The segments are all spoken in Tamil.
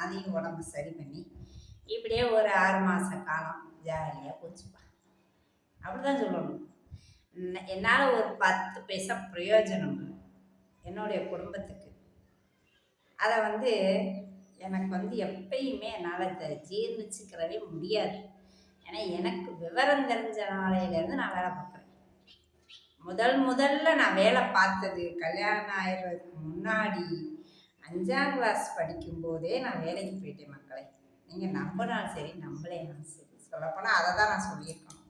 அதையும் உடம்பு சரி பண்ணி இப்படியே ஒரு 6 மாத காலம் ஜாலியாக போச்சுப்பா. அப்படிதான் சொல்லணும். என்னால் ஒரு 10 பைசா பிரயோஜனம் என்னுடைய குடும்பத்துக்கு. அதை எனக்கு எப்பயுமே என்னால் இதை ஜீர்ணிச்சுக்கிறவே முடியாது. ஏன்னா எனக்கு விவரம் தெரிஞ்ச நாளையிலேருந்து நான் வேலை பார்க்குறேன். முதல்ல நான் வேலை பார்த்தது கல்யாணம் ஆயிடுறதுக்கு முன்னாடி 5ஆம் கிளாஸ் படிக்கும்போதே நான் வேலைக்கு போயிட்டேன் மக்களை. நீங்கள் நம்பினாலும் சரி நம்பலைனாலும் சரி, சொல்லப்போனால் அதை தான் நான் சொல்லியிருக்கணும்.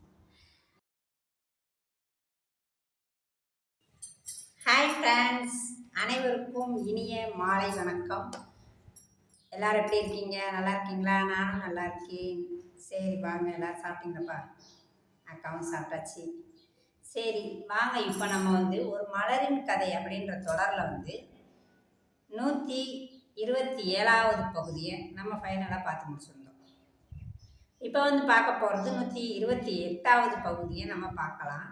ஹாய் ஃப்ரெண்ட்ஸ், அனைவருக்கும் இனிய மாலை வணக்கம். எல்லோரும் எப்படி இருக்கீங்க? நல்லா இருக்கீங்களா? நானும் நல்லா இருக்கேன். சரி வாங்க, எல்லோரும் சாப்பிட்டீங்களப்பா? அக்காவும் சாப்பிட்டாச்சு. சரி வாங்க, இப்போ நம்ம ஒரு மலரின் கதை அப்படின்ற தொடரில் 127வது பகுதியை நம்ம ஃபைனலாக பார்த்து முடிச்சிருந்தோம். இப்போ பார்க்க போகிறது 128வது பகுதியை நம்ம பார்க்கலாம்.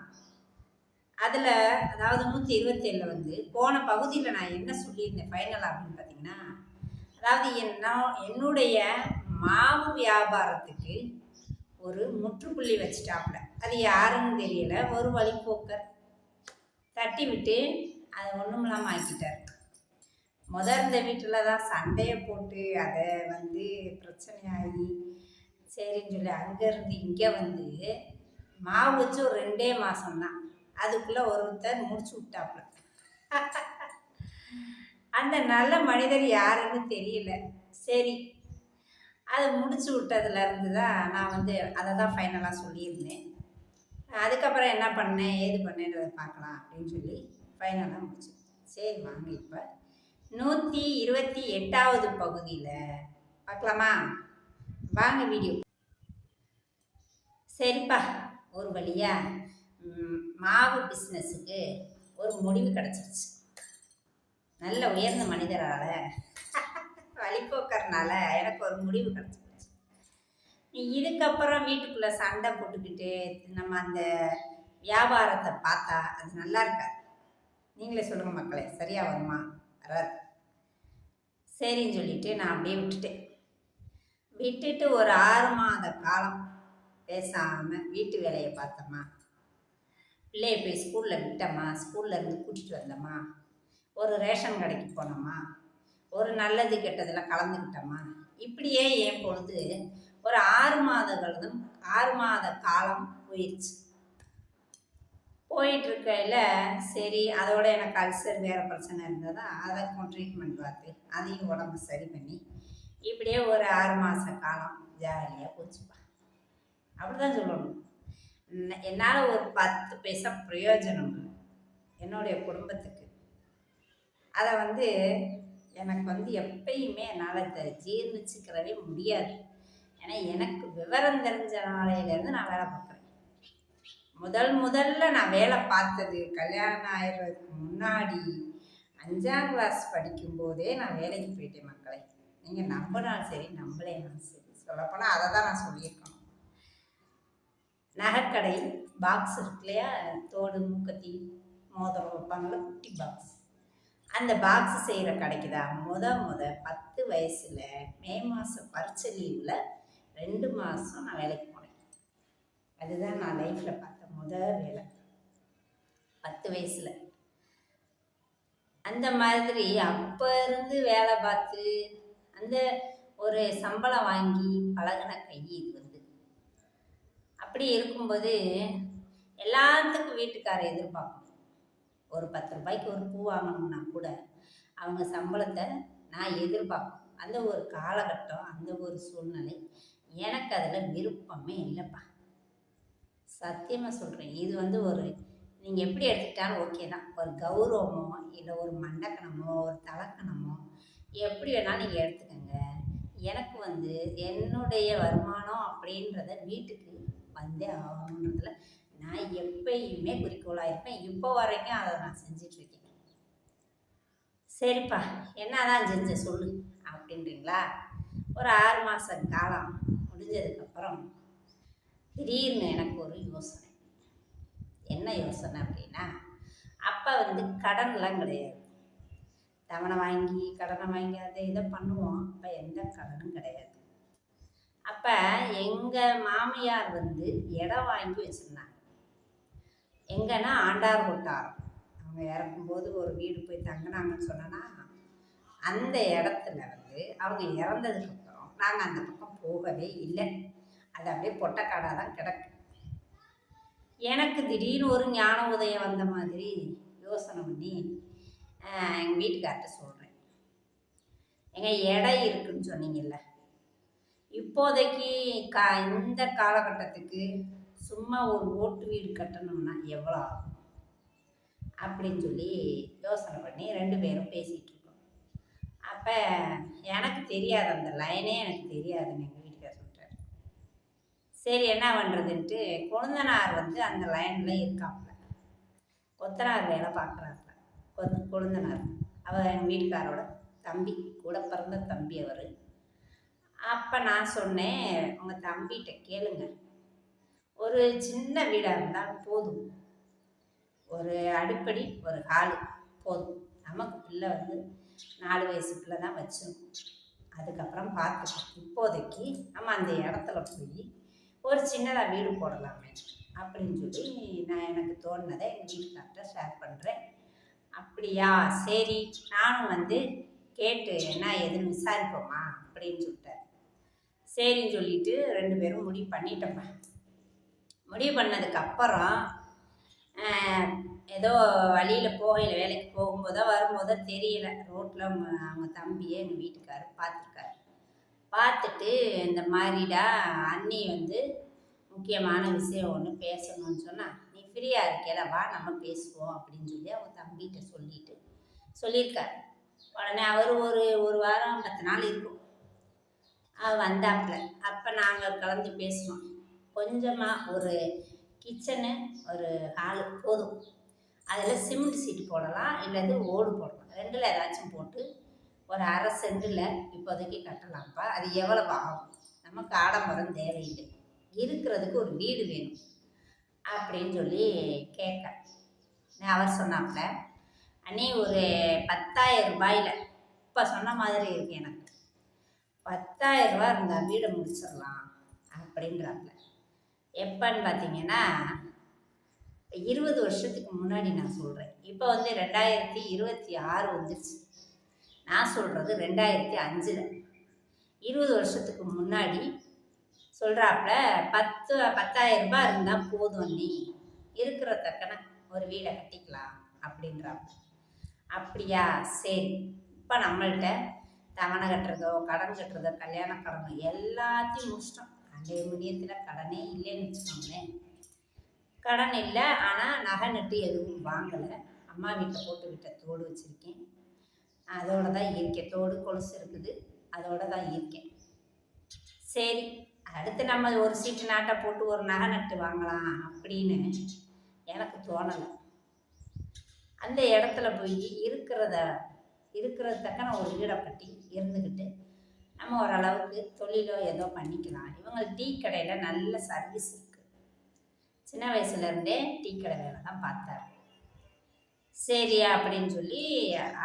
அதில் அதாவது 127ல் போன பகுதியில் நான் என்ன சொல்லியிருந்தேன் ஃபைனலாக அப்படின்னு பார்த்தீங்கன்னா, அதாவது என்னுடைய மாவு வியாபாரத்துக்கு ஒரு முற்றுப்புள்ளி வச்சுட்டாப்புல. அது யாருன்னு தெரியல, ஒரு வழிபோக்கர் தட்டி விட்டு அதை ஒன்றும் இல்லாமல் ஆக்கிட்டார். இந்த வீட்டில் தான் சண்டையை போட்டு அதை பிரச்சனையாகி சரின்னு சொல்லி அங்கேருந்து இங்கே மாவு வச்சு ஒரு 2 மாதம்தான் அதுக்குள்ளே ஒருத்தர் முடிச்சு விட்டாப்புல. அந்த நல்ல மனிதர் யாருன்னு தெரியல. சரி, அதை முடிச்சு விட்டதுலேருந்து தான் நான் அதை தான் ஃபைனலாக சொல்லியிருந்தேன். அதுக்கப்புறம் என்ன பண்ணேன் ஏது பண்ணேன்றதை பார்க்கலாம் அப்படின்னு சொல்லி ஃபைனலாக முடிச்சு. சரி வாங்க, இப்போ 128வது பகுதியில் பார்க்கலாமா? வாங்க வீடியோ. சரிப்பா, ஒரு வழியாக மாவு பிஸ்னஸுக்கு ஒரு முடிவு கிடச்சிருச்சு. நல்ல உயர்ந்த மனிதரால் வழிபோக்கறனால எனக்கு ஒரு முடிவு கிடச்சிருச்சு. இதுக்கப்புறம் வீட்டுக்குள்ளே சண்டை போட்டுக்கிட்டு நம்ம அந்த வியாபாரத்தை பார்த்தா அது நல்லா இருக்காது. நீங்களே சொல்லுங்கள் மக்களே, சரியாக வருமா? வராது. சரின்னு சொல்லிட்டு நான் அப்படியே விட்டுட்டு ஒரு 6 மாத காலம் பேசாமல் வீட்டு வேலையை பார்த்தோமா, பிள்ளையை போய் ஸ்கூலில் விட்டோமா, ஸ்கூல்லேருந்து கூட்டிகிட்டு வந்தோமா, ஒரு ரேஷன் கடைக்கு போனோமா, ஒரு நல்லது கெட்டதில் கலந்துக்கிட்டோமா, இப்படியே என் பொழுது ஒரு 6 மாத காலம் போயிடுச்சு. போயிட்டுருக்கையில் சரி, அதோட எனக்கு அல்சர் வேறு பிரச்சனை இருந்ததா அதுக்கும் ட்ரீட்மெண்ட் பார்த்து அதையும் உடம்பு சரி பண்ணி இப்படியே ஒரு 6 மாத காலம் ஜாலியாக போச்சுப்பா. அப்படி தான் சொல்லணும். என்னால் ஒரு 10 பைசா பிரயோஜனம் என்னுடைய குடும்பத்துக்கு. அதை எனக்கு எப்பயுமே என்னால் இதை ஜீர்ணிச்சுக்கிறவே முடியாது. ஏன்னா எனக்கு விவரம் தெரிஞ்ச நாளையிலேருந்து நான் வேலை பார்க்குறேன். முதல்ல நான் வேலை பார்த்தது கல்யாணம் ஆயிடுறதுக்கு முன்னாடி 5ஆம் கிளாஸ் படிக்கும்போதே நான் வேலைக்கு போயிட்டேன் மக்களை. நீங்கள் நம்பினாலும் சரி நம்பலைனாலும் சரி, சொல்லப்போனால் அதை தான் நான் சொல்லியிருக்கணும். நகைக்கடை பாக்ஸ் இருக்கு இல்லையா, தோடு மூக்கத்தி மோதிரம் வைப்பாங்கள குட்டி பாக்ஸ், அந்த பாக்ஸ் செய்கிற கடைக்கு தான் முத 10 வயசில் மே மாதம் பரீட்சை லீவில் 2 மாதம் நான் வேலைக்கு போனேன். அதுதான் நான் லைஃப்பில் பார்த்த வேலை 10 வயசில். அந்த மாதிரி அப்போ இருந்து வேலை பார்த்து அந்த ஒரு சம்பளம் வாங்கி பழகின கை இது அப்படி இருக்கும்போது எல்லாத்துக்கும் வீட்டுக்காரர் எதிர்பார்க்கணும். ஒரு 10 ரூபாய்க்கு ஒரு பூ வாங்கணும்னா கூட அவங்க சம்பளத்தை நான் எதிர்பார்க்கணும். அந்த ஒரு காலகட்டம், அந்த ஒரு சூழ்நிலை எனக்கு அதில் விருப்பமே இல்லைப்பா. சத்தியமாக சொல்கிறேன். இது ஒரு நீங்கள் எப்படி எடுத்துக்கிட்டாலும் ஓகே தான். ஒரு கௌரவமோ இல்லை ஒரு மண்டக்கணமோ ஒரு தலக்கணமோ எப்படி வேணாலும் நீங்கள் எடுத்துக்கோங்க. எனக்கு என்னுடைய வருமானம் அப்படின்றத வீட்டுக்கு வந்தே ஆகணுன்றதுல நான் எப்பயுமே குறிக்கோளாக இருப்பேன். இப்போ வரைக்கும் அதை நான் செஞ்சிட்ருக்கேன். சரிப்பா, என்னதான் செஞ்ச சொல்லு அப்படின்றீங்களா? ஒரு 6 மாத காலம் முடிஞ்சதுக்கப்புறம் திடீர்னு எனக்கு ஒரு யோசனை. என்ன யோசனை அப்படின்னா, அப்போ கடன்லாம் கிடையாது. தவணை வாங்கி கடனை வாங்கி அதை இதை பண்ணுவோம். அப்போ எந்த கடனும் கிடையாது. அப்போ எங்கள் மாமியார் வந்து இடம் வாங்கி வச்சுருந்தாங்க. எங்கன்னா ஆண்டார் கொட்டாரம். அவங்க இறக்கும்போது ஒரு வீடு போய் தங்கினாங்கன்னு சொன்னோன்னா, அந்த இடத்துல வந்து அவங்க இறந்ததுக்கப்புறம் நாங்கள் அந்த பக்கம் போகவே இல்லை. அது அப்படியே பொட்டக்காடாக தான் கிடக்கு. எனக்கு திடீர்னு ஒரு ஞான உதயம் வந்த மாதிரி யோசனை பண்ணி எங்கள் வீட்டுக்கார்ட்ட சொல்கிறேன், எங்கள் இடம் இருக்குன்னு சொன்னீங்கல்ல, இப்போதைக்கு இந்த காலகட்டத்துக்கு சும்மா ஒரு ஓட்டு வீடு கட்டணும்னா எவ்வளோ ஆகும் அப்படின்னு சொல்லி யோசனை பண்ணி 2 பேரும் பேசிகிட்டு இருக்கோம். அப்போ எனக்கு தெரியாது, அந்த லைனே எனக்கு தெரியாதுன்னு எங்கள் வீட்டுக்கார் சொல்கிறார். சரி என்ன பண்ணுறதுன்ட்டு கொழுந்தனார் வந்து அந்த லைனில் இருக்காப்புல, கொத்தனார் வேலை பார்க்குறாப்புல. கொழுந்தனார் அவர் எங்கள் வீட்டுக்காரோட தம்பி, கூட பிறந்த தம்பி அவர். அப்போ நான் சொன்னேன், உங்கள் தம்பிகிட்ட கேளுங்க, ஒரு சின்ன வீடாக இருந்தால் போதும், ஒரு அடுப்படி ஒரு ஹாலு போதும். நமக்கு பிள்ளை வந்து 4 வயசு பிள்ளை தான் வச்சிருக்கோம், அதுக்கப்புறம் பார்த்துக்கலாம். இப்போதைக்கு நம்ம அந்த இடத்துல போய் ஒரு சின்னதாக வீடு போடலாமே அப்படின்னு சொல்லி நான் எனக்கு தோணுனதை எங்கள் வீட்டுக்கார்ட்ட ஷேர் பண்ணுறேன். அப்படியா, சரி, நானும் வந்து கேட்டு என்ன எதுன்னு விசாரிப்போமா அப்படின்னு சொல்லிட்டார். சரின்னு சொல்லிட்டு 2 பேரும் முடிவு பண்ணிட்டோம்மா. முடிவு பண்ணதுக்கப்புறம் ஏதோ வழியில் போகையில் வேலைக்கு போகும்போதோ வரும்போதோ தெரியல, ரோட்டில் அவங்க தம்பியை எங்கள் வீட்டுக்காரர் பார்த்துருக்காரு. பார்த்துட்டு இந்த மாதிரிடா அண்ணி வந்து முக்கியமான விஷயம் ஒன்று பேசணும்னு சொன்னால், நீ ஃப்ரீயாக இருக்கேல வா நம்ம பேசுவோம் அப்படின்னு சொல்லி அவங்க தம்பிகிட்ட சொல்லியிருக்காரு. உடனே அவர் ஒரு வாரம் 10 நாள் இருக்கும் வந்தாப்புல. அப்போ நாங்கள் கலந்து பேசினோம். கொஞ்சமாக ஒரு கிச்சனு ஒரு ஹாலு போதும், அதில் சிமெண்ட் சீட்டு போடலாம், இல்லது ஓடு போடலாம், 2ல் ஏதாச்சும் போட்டு ஒரு அரை சென்டில் இப்போதைக்கு கட்டலாம்ப்பா. அது எவ்வளவு ஆகும், நமக்கு ஆடம்பரம் தேவையில்லை, இருக்கிறதுக்கு ஒரு வீடு வேணும் அப்படின்னு சொல்லி கேட்க அவர் சொன்னாப்புல, அண்ணே ஒரு 10,000 ரூபாயில் இப்போ சொன்ன மாதிரி இருக்கு, எனக்கு 10,000 ரூபா இருந்தால் வீடை முடிச்சிடலாம் அப்படின்றாப்புல. எப்போன்னு பார்த்தீங்கன்னா 20 வருஷத்துக்கு முன்னாடி நான் சொல்கிறேன். இப்போ வந்து 2026 வந்துருச்சு. நான் சொல்கிறது 2005. 20 வருஷத்துக்கு முன்னாடி சொல்கிறாப்புல, 10,000 ரூபாய் இருந்தால் போதும் நீ இருக்கிற தக்கன ஒரு வீடை கட்டிக்கலாம் அப்படின்றாப்புல. அப்படியா, சரி. இப்போ நம்மள்கிட்ட தவணை கட்டுறதோ கடன் கட்டுறதோ கல்யாண கடனோ எல்லாத்தையும் முடிச்சிட்டோம். அன்றைய முன்னியத்தில் கடனே இல்லைன்னு வச்சுக்கோங்களேன். கடன் இல்லை, ஆனால் நகை நட்டு எதுவும் வாங்கலை. அம்மா வீட்டில் போட்டு விட்ட தோடு வச்சுருக்கேன், அதோடு தான் இருக்கேன். தோடு கொலுசு இருக்குது, அதோடு தான் இருக்கேன். சரி, அடுத்து நம்ம ஒரு சீட்டு நாட்டை போட்டு ஒரு நகை நட்டு வாங்கலாம் அப்படின்னு எனக்கு தோணலை. அந்த இடத்துல போய் இருக்கிறது தக்கன ஒரு வீடை கட்டி இருந்துக்கிட்டு நம்ம ஓரளவுக்கு தொழிலோ ஏதோ பண்ணிக்கலாம். இவங்க டீ கடையில் நல்ல சர்வீஸ் இருக்குது. சின்ன வயசுலேருந்தே டீ கடை வேலை தான் பார்த்தாரு. சரி அப்படின்னு சொல்லி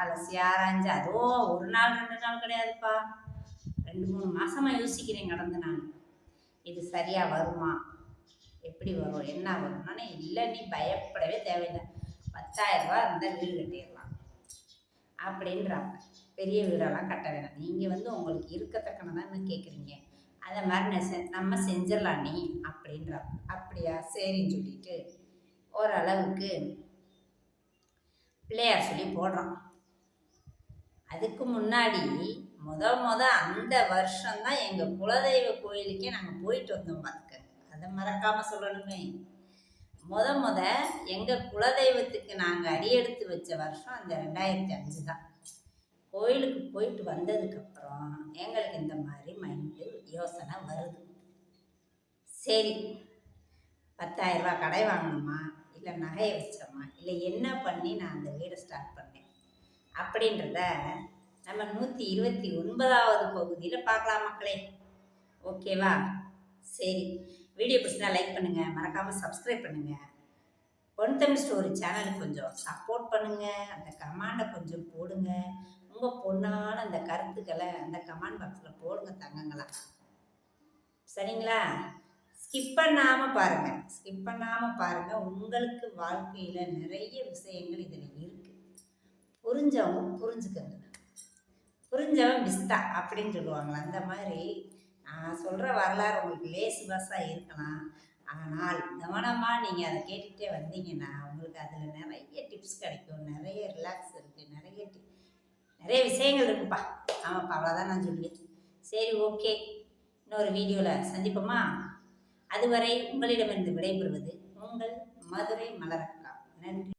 அலசி ஆராய்ஞ்சு, அதுவும் 1 நாள் 2 நாள் கிடையாதுப்பா, 2-3 மாதமாக யோசிக்கிறேன் கடந்து. நான் இது சரியாக வருமா, எப்படி வரும், என்ன வரும்னு. இல்லை, நீ பயப்படவே தேவையில்லை, 10,000 ரூபா இருந்தால் வீடு கட்டிடலாம் அப்படின்றாங்க. பெரிய வீடெல்லாம் கட்ட வேணாம், நீங்கள் வந்து உங்களுக்கு இருக்கத்தக்கனதான் கேட்குறீங்க, அதை மாதிரி நம்ம செஞ்சிடலாம் நீ அப்படின்றாங்க. அப்படியா, சரின்னு சொல்லிட்டு ஓரளவுக்கு பிள்ளையார் சொல்லி போடுறோம். அதுக்கு முன்னாடி அந்த வருஷம்தான் எங்கள் குலதெய்வ கோயிலுக்கே நாங்கள் போயிட்டு வந்தோம் பார்த்துக்க. அதை மறக்காமல் சொல்லணுமே. எங்கள் குலதெய்வத்துக்கு நாங்கள் அடியெடுத்து வச்ச வருஷம் அந்த 2005 தான். கோயிலுக்கு போயிட்டு வந்ததுக்கப்புறம் எங்களுக்கு இந்த மாதிரி மைண்டு யோசனை வருது. சரி, 10,000 ரூபா கடை வாங்கணுமா, இல்லை நகையை வச்சோமா, இல்லை என்ன பண்ணி நான் அந்த வீடை ஸ்டார்ட் பண்ணேன் அப்படின்றத நம்ம 129வது பகுதியில் பார்க்கலாம் மக்களே. ஓகேவா? சரி, வீடியோ பிடிச்சினா லைக் பண்ணுங்கள், மறக்காமல் சப்ஸ்கிரைப் பண்ணுங்கள். பொன் தமிழ் ஸ்டோரி சேனலுக்கு கொஞ்சம் சப்போர்ட் பண்ணுங்கள். அந்த கமெண்டை கொஞ்சம் போடுங்க. உங்கள் பொண்ணான அந்த கருத்துக்களை அந்த கமெண்ட் பாக்ஸில் போடுங்க தங்கங்களா. சரிங்களா? ஸ்கிப் பண்ணாமல் பாருங்கள். ஸ்கிப் பண்ணாமல் பாருங்கள். உங்களுக்கு வாழ்க்கையில் நிறைய விஷயங்கள் இதில் இருக்குது. புரிஞ்சவங்க புரிஞ்சுக்கங்க. புரிஞ்சவன் பிஸ்தா அப்படின்னு சொல்லுவாங்களா, அந்த மாதிரி நான் சொல்கிற வரலாறு உங்களுக்கு லேசு பாஸாக இருக்கலாம். ஆனால் கவனமாக நீங்கள் அதை கேட்டுகிட்டே வந்தீங்கன்னா உங்களுக்கு அதில் நிறைய டிப்ஸ் கிடைக்கும். நிறைய ரிலாக்ஸ் இருக்குது. நிறைய விஷயங்கள் இருக்குப்பா. ஆமாப்பா, அவ்வளோதான் நான் சொல்லுவேன். சரி, ஓகே. இன்னொரு வீடியோவில் சந்திப்போமா? அதுவரை உங்களிடமிருந்து விடைபெறுவது உங்கள் மதுரை மலரக்கா. நன்றி.